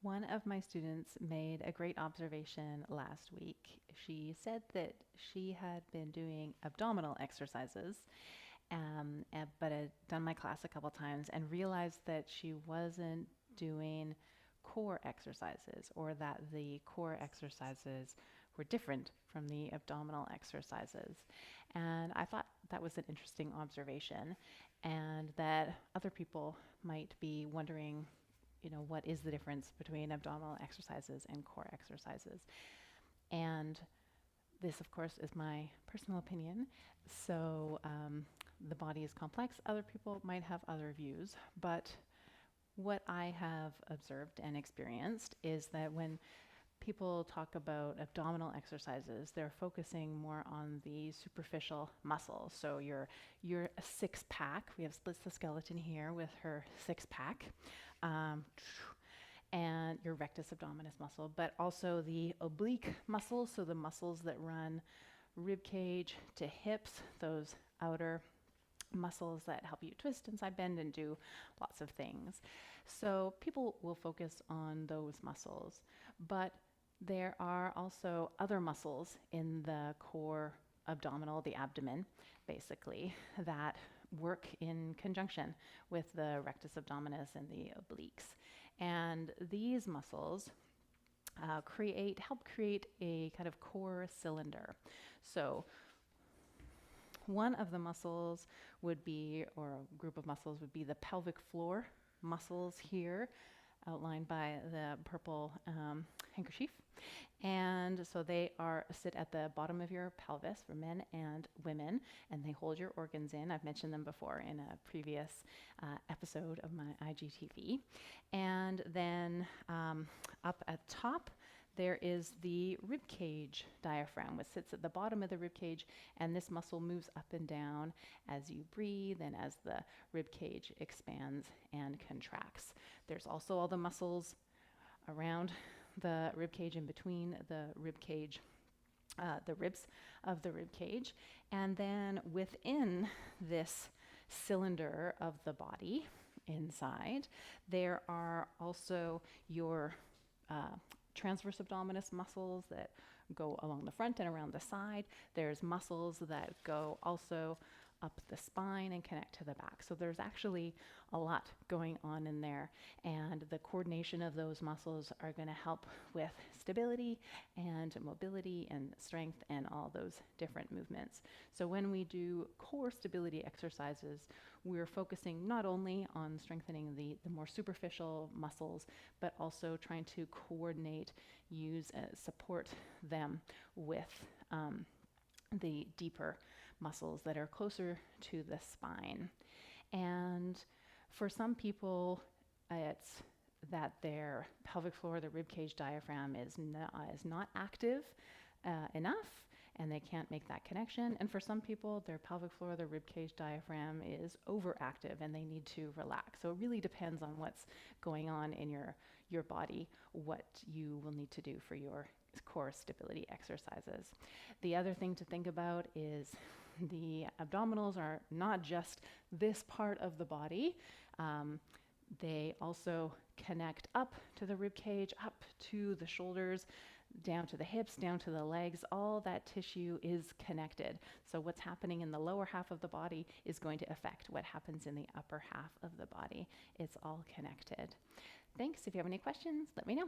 One of my students made a great observation last week. She said that she had been doing abdominal exercises, but had done my class a couple times and realized that she wasn't doing core exercises, or that the core exercises were different from the abdominal exercises. And I thought that was an interesting observation, and that other people might be wondering, what is the difference between abdominal exercises and core exercises? And this, of course, is my personal opinion. So the body is complex. Other people might have other views. But what I have observed and experienced is that when people talk about abdominal exercises, they're focusing more on the superficial muscles. So your six pack, we have split the skeleton here with her six pack, and your rectus abdominis muscle, but also the oblique muscles, so the muscles that run rib cage to hips, those outer muscles that help you twist and side bend and do lots of things. So people will focus on those muscles, but there are also other muscles in the core abdominal, the abdomen, basically, that work in conjunction with the rectus abdominis and the obliques. And these muscles help create a kind of core cylinder. So one of the muscles would be, or a group of muscles would be, the pelvic floor muscles here, outlined by the purple handkerchief. And so they sit at the bottom of your pelvis for men and women, and they hold your organs in. I've mentioned them before in a previous episode of my IGTV. And then up at top, there is the rib cage diaphragm, which sits at the bottom of the rib cage, and this muscle moves up and down as you breathe and as the rib cage expands and contracts. There's also all the muscles around the rib cage, in between the rib cage, the ribs of the rib cage. And then within this cylinder of the body inside, there are also your transverse abdominis muscles that go along the front and around the side. There's muscles that go also up the spine and connect to the back. So there's actually a lot going on in there, and the coordination of those muscles are going to help with stability and mobility and strength and all those different movements. So when we do core stability exercises, we're focusing not only on strengthening the more superficial muscles, but also trying to coordinate, support them with the deeper muscles that are closer to the spine. And for some people, it's that their pelvic floor, the rib cage diaphragm is not active enough, and they can't make that connection. And for some people, their pelvic floor, their rib cage diaphragm is overactive and they need to relax. So it really depends on what's going on in your body, what you will need to do for your core stability exercises. The other thing to think about is the abdominals are not just this part of the body. They also connect up to the rib cage, up to the shoulders, down to the hips, down to the legs. All that tissue is connected. So what's happening in the lower half of the body is going to affect what happens in the upper half of the body. It's all connected. Thanks. If you have any questions, let me know.